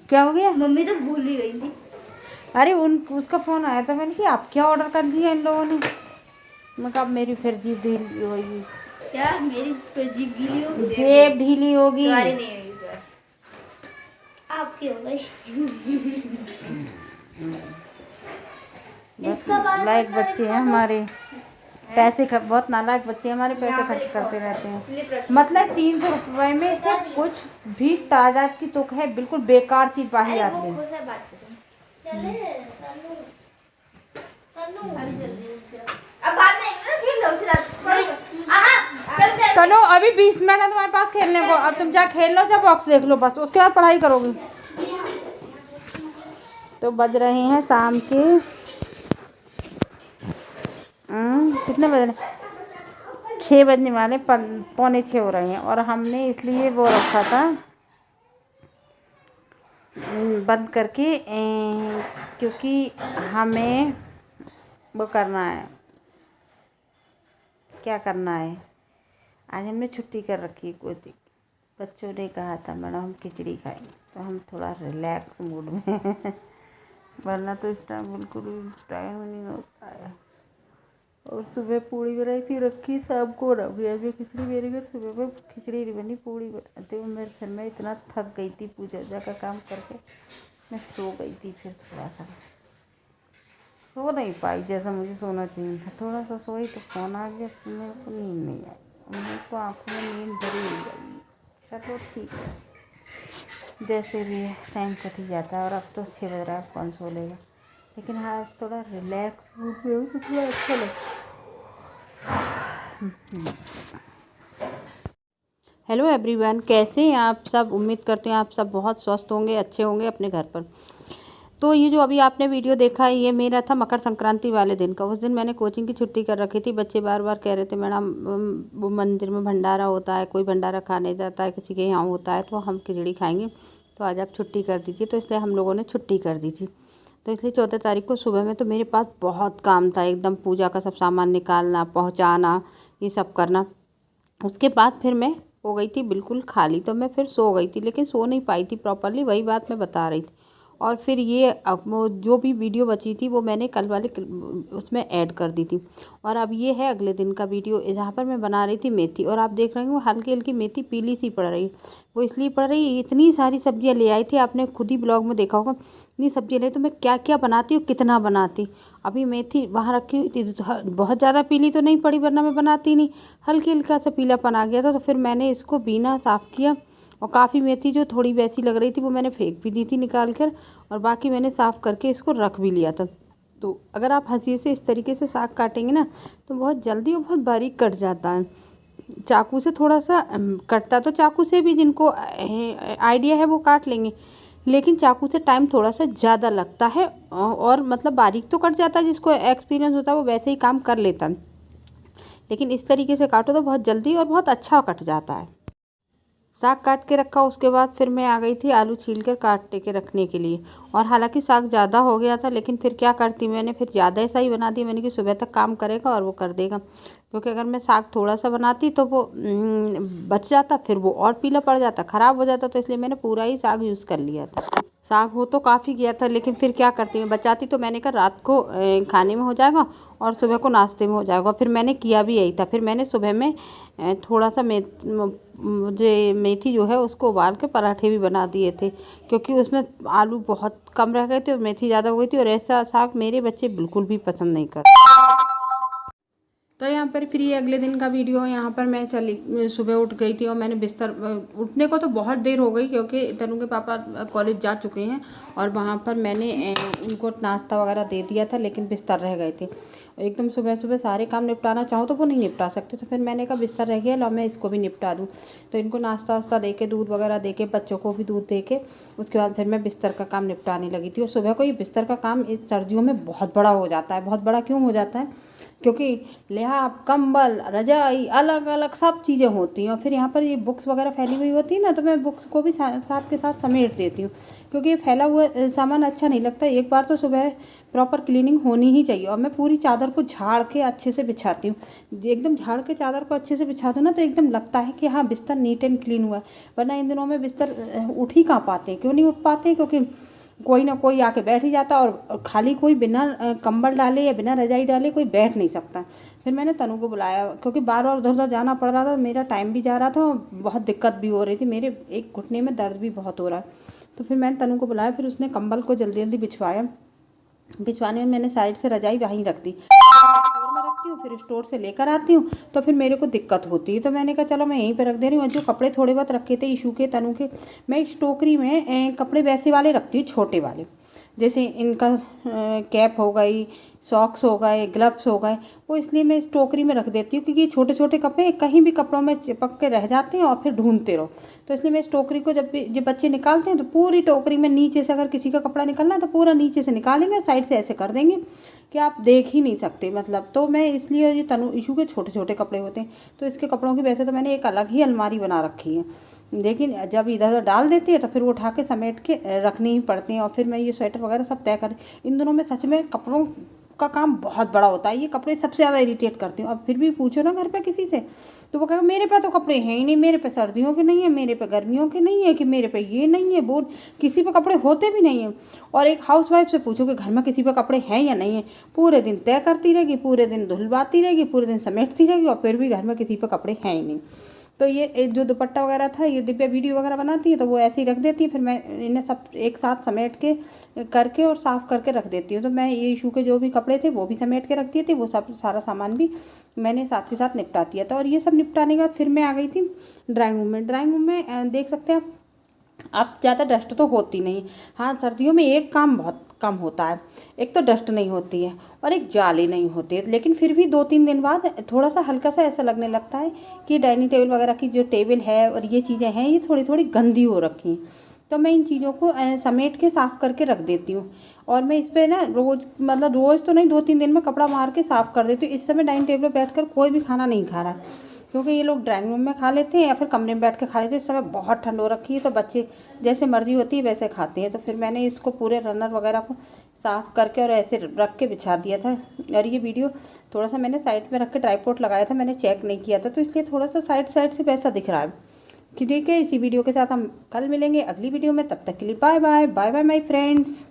क्या हो गया? मम्मी तो भूल ही गई थी। अरे उसका फोन आया था, मैंने कहा आप क्या ऑर्डर कर दिया इन लोगों ने। मैं कहा मेरी फिर जीभ ढीली होगी। क्या मेरी फिर जीभ ढीली होगी? जेब ढीली होगी। तुम्हारी नहीं होगी, आपकी हो गई। लायक बच्चे हैं हमारे, पैसे बहुत नालायक बच्चे हमारे, पैसे खर्च करते रहते हैं। मतलब 300 रुपये में से कुछ भी तादाद की तुक है, बिल्कुल बेकार चीज बाही आती है। चलो अभी 20 मिनट है तुम्हारे पास खेलने को, अब तुम जा खेल लो, जा बॉक्स देख लो बस, उसके बाद पढ़ाई करोगी। तो बज रहे हैं शाम के कितने बज रहे? 6 बजने वाले, 5:45 हो रहे हैं। और हमने इसलिए वो रखा था बंद करके, क्योंकि हमें वो करना है। क्या करना है? आज हमने छुट्टी कर रखी है कोचिंग। बच्चों ने कहा था मैडम हम खिचड़ी खाएंगे, तो हम थोड़ा रिलैक्स मूड में हैं। वरना तो इस टाइम बिल्कुल टाइम नहीं होता है। और सुबह पूड़ी बनाई थी रखी, शाम को रखी आज खिचड़ी। मेरे घर सुबह में खिचड़ी नहीं बनी, पूड़ी बनाते हुए मेरे घर में इतना थक गई थी पूजा वूजा का काम करके, मैं सो गई थी। फिर थोड़ा सा सो नहीं पाई जैसा मुझे सोना चाहिए था, थोड़ा सा सोई तो फ़ोन आ गया, फिर मेरे को नींद नहीं आई, मेरे को आँखों में नींद भरी हुई आई। चलो ठीक है, जैसे भी है टाइम कट ही जाता है। और अब तो 6 बज रहा है, कौन सो लेगा। लेकिन हाँ आज थोड़ा रिलैक्स मूड में हूँ तो थोड़ा अच्छा लगा। हेलो एवरीवन, कैसे हैं आप सब? उम्मीद करते हैं आप सब बहुत स्वस्थ होंगे, अच्छे होंगे अपने घर पर। तो ये जो अभी आपने वीडियो देखा है, ये मेरा था मकर संक्रांति वाले दिन का। उस दिन मैंने कोचिंग की छुट्टी कर रखी थी। बच्चे बार बार कह रहे थे मैडम वो मंदिर में भंडारा होता है, कोई भंडारा खाने जाता है, किसी के यहाँ होता है, तो हम खिचड़ी खाएंगे, तो आज आप छुट्टी कर दीजिए। तो इसलिए हम लोगों ने छुट्टी कर दी थी। तो इसलिए 14 तारीख को सुबह में तो मेरे पास बहुत काम था, एकदम पूजा का सब सामान निकालना, पहुँचाना, ये सब करना। उसके बाद फिर मैं हो गई थी बिल्कुल खाली, तो मैं फिर सो गई थी, लेकिन सो नहीं पाई थी प्रॉपरली, वही बात मैं बता रही थी। और फिर ये अब वो जो भी वीडियो बची थी वो मैंने कल वाले उसमें ऐड कर दी थी। और अब ये है अगले दिन का वीडियो, जहाँ पर मैं बना रही थी मेथी, और आप देख रहे हो हल्की हल्की मेथी पीली सी पड़ रही। वो इसलिए पड़ रही, इतनी सारी सब्जियाँ ले आई थी, आपने खुद ही ब्लॉग में देखा होगा। इतनी सब्जियाँ ले तो मैं क्या क्या बनाती हूँ, कितना बनाती। अभी मेथी वहाँ रखी हुई थी, बहुत ज़्यादा पीली तो नहीं पड़ी, वरना मैं बनाती नहीं। हल्की हल्का सा पीलापन आ गया था, तो फिर मैंने इसको बिना साफ़ किया। और काफ़ी मेथी जो थोड़ी वैसी लग रही थी वो मैंने फेंक भी दी थी निकाल कर, और बाकी मैंने साफ़ करके इसको रख भी लिया था। तो अगर आप हंसी से इस तरीके से साग काटेंगे ना, तो बहुत जल्दी और बहुत बारीक कट जाता है। चाकू से थोड़ा सा कटता तो चाकू से भी जिनको आइडिया है वो काट लेंगे, लेकिन चाकू से टाइम थोड़ा सा ज़्यादा लगता है। और मतलब बारीक तो कट जाता है, जिसको एक्सपीरियंस होता है वो वैसे ही काम कर लेता है, लेकिन इस तरीके से काटो तो बहुत जल्दी और बहुत अच्छा कट जाता है। साग काट के रखा, उसके बाद फिर मैं आ गई थी आलू छील कर काट के रखने के लिए। और हालांकि साग ज़्यादा हो गया था, लेकिन फिर क्या करती, मैंने फिर ज़्यादा ऐसा ही बना दिया। मैंने कि सुबह तक काम करेगा और वो कर देगा, क्योंकि अगर मैं साग थोड़ा सा बनाती तो वो बच जाता, फिर वो और पीला पड़ जाता, ख़राब हो जाता। तो इसलिए मैंने पूरा ही साग यूज़ कर लिया था। साग हो तो काफ़ी गया था, लेकिन फिर क्या करती, मैं बचाती तो मैंने कहा रात को खाने में हो जाएगा और सुबह को नाश्ते में हो जाएगा। फिर मैंने किया भी यही था। फिर मैंने सुबह में थोड़ा सा मुझे मेथी जो है उसको उबाल के पराठे भी बना दिए थे, क्योंकि उसमें आलू बहुत कम रह गए थे और मेथी ज़्यादा हो गई थी, और ऐसा साग मेरे बच्चे बिल्कुल भी पसंद नहीं करते। तो यहाँ पर फिर ये अगले दिन का वीडियो है। यहाँ पर मैं सुबह उठ गई थी, और मैंने बिस्तर उठने को तो बहुत देर हो गई, क्योंकि तनु के पापा कॉलेज जा चुके हैं, और वहाँ पर मैंने उनको नाश्ता वगैरह दे दिया था, लेकिन बिस्तर रह गए थे। एकदम सुबह सुबह सारे काम निपटाना चाहूँ तो वो नहीं निपटा सकते, तो फिर मैंने कहा बिस्तर रह गया, लो मैं इसको भी निपटा दूँ। तो इनको नाश्ता वास्ता दे के, दूध वगैरह दे के, बच्चों को भी दूध दे के, उसके बाद फिर मैं बिस्तर का काम निपटाने लगी थी। और सुबह को ये बिस्तर का काम इस सर्दियों में बहुत बड़ा हो जाता है। बहुत बड़ा क्यों हो जाता है क्योंकि लिहाफ, कंबल, रजाई अलग अलग सब चीज़ें होती हैं। और फिर यहाँ पर ये बुक्स वगैरह फैली हुई होती है ना, तो मैं बुक्स को भी साथ के साथ समेट देती हूँ, क्योंकि ये फैला हुआ सामान अच्छा नहीं लगता। एक बार तो सुबह प्रॉपर क्लीनिंग होनी ही चाहिए। और मैं पूरी चादर को झाड़ के अच्छे से बिछाती हूँ। एकदम झाड़ के चादर को अच्छे से बिछा दूँ ना, तो एकदम लगता है कि हाँ बिस्तर नीट एंड क्लीन हुआ है। वरना इन दिनों में बिस्तर उठ ही कहाँ पाते हैं। क्यों नहीं उठ पाते? क्योंकि कोई ना कोई आके बैठ ही जाता, और खाली कोई बिना कंबल डाले या बिना रजाई डाले कोई बैठ नहीं सकता। फिर मैंने तनु को बुलाया, क्योंकि बार बार उधर उधर जाना पड़ रहा था, मेरा टाइम भी जा रहा था, बहुत दिक्कत भी हो रही थी, मेरे एक घुटने में दर्द भी बहुत हो रहा है। तो फिर मैंने तनु को बुलाया, फिर उसने कंबल को जल्दी जल्दी बिछवाया। बिछवाने में मैंने साइड से रजाई वहीं रख दी, स्टोर में रखती हूँ, फिर स्टोर से लेकर आती हूँ तो फिर मेरे को दिक्कत होती है। तो मैंने कहा चलो मैं यहीं पे रख दे रही हूँ। जो कपड़े थोड़े बहुत रखे थे ईशू के, तनु के, मैं इस टोकरी में कपड़े वैसे वाले रखती हूँ, छोटे वाले, जैसे इनका कैप हो गई, सॉक्स हो गए, ग्लव्स हो गए, वो इसलिए मैं इस टोकरी में रख देती हूँ, क्योंकि ये छोटे छोटे कपड़े कहीं भी कपड़ों में चिपक के रह जाते हैं और फिर ढूंढते रहो। तो इसलिए मैं इस टोकरी को जब बच्चे निकालते हैं तो पूरी टोकरी में नीचे से, अगर किसी का कपड़ा निकलना है तो पूरा नीचे से निकालेंगे, साइड से ऐसे कर देंगे कि आप देख ही नहीं सकते। मतलब तो मैं इसलिए, ये तनु ईशू के छोटे छोटे कपड़े होते हैं, तो इसके कपड़ों की वैसे तो मैंने एक अलग ही अलमारी बना रखी है, लेकिन जब इधर उधर डाल देती है तो फिर वो उठा के समेट के रखनी ही पड़ती हैं। और फिर मैं ये स्वेटर वगैरह सब तय कर, इन दिनों में सच में कपड़ों का काम बहुत बड़ा होता है। ये कपड़े सबसे ज़्यादा इरिटेट करती हूँ। अब फिर भी पूछो ना घर पे किसी से, तो वो कहेगा मेरे पे तो कपड़े हैं ही नहीं, मेरे पे सर्दियों के नहीं है, मेरे पे गर्मियों के नहीं है, कि मेरे पे ये नहीं है, वो किसी पे कपड़े होते भी नहीं हैं। और एक हाउसवाइफ से पूछो कि घर में किसी पे कपड़े हैं या नहीं है, पूरे दिन तय करती रहेगी, पूरे दिन धुलवाती रहेगी, पूरे दिन समेटती रहेगी, और फिर भी घर में किसी पे कपड़े हैं ही नहीं। तो ये जो दुपट्टा वगैरह था, ये दिव्या वीडियो वगैरह बनाती है तो वो ऐसे ही रख देती है, फिर मैं इन्हें सब एक साथ समेट के करके और साफ़ करके रख देती हूँ। तो मैं ये इशू के जो भी कपड़े थे वो भी समेट के रख दिए थे, वो सब सारा सामान भी मैंने साथ के साथ निपटा दिया था। और ये सब निपटाने के बाद फिर मैं आ गई थी ड्राइंग रूम में। ड्राइंग रूम में देख सकते हैं आप, ज़्यादा डस्ट तो होती नहीं। हाँ, सर्दियों में एक काम बहुत कम होता है, एक तो डस्ट नहीं होती है और एक जाली नहीं होती है। लेकिन फिर भी 2-3 दिन बाद थोड़ा सा हल्का सा ऐसा लगने लगता है कि डाइनिंग टेबल वगैरह की जो टेबल है और ये चीज़ें हैं, ये थोड़ी थोड़ी गंदी हो रखी हैं। तो मैं इन चीज़ों को समेट के साफ़ करके रख देती हूँ। और मैं इस पर ना रोज़, मतलब रोज़ तो नहीं, 2-3 दिन में कपड़ा मार के साफ़ कर देती हूँ। इस समय डाइनिंग टेबल पर बैठ कर कोई भी खाना नहीं खा रहा है, क्योंकि ये लोग ड्राइंग रूम में खा लेते हैं या फिर कमरे में बैठ के खा लेते हैं। इस समय बहुत ठंड हो रखी है, तो बच्चे जैसे मर्जी होती है वैसे खाते हैं। तो फिर मैंने इसको पूरे रनर वगैरह को साफ़ करके और ऐसे रख के बिछा दिया था। और ये वीडियो थोड़ा सा मैंने साइड में रख के ट्राइपॉड लगाया था, मैंने चेक नहीं किया था, तो इसलिए थोड़ा सा साइड से वैसा दिख रहा है कि ठीक है। इसी वीडियो के साथ हम कल मिलेंगे अगली वीडियो में, तब तक के लिए bye bye bye bye my friends.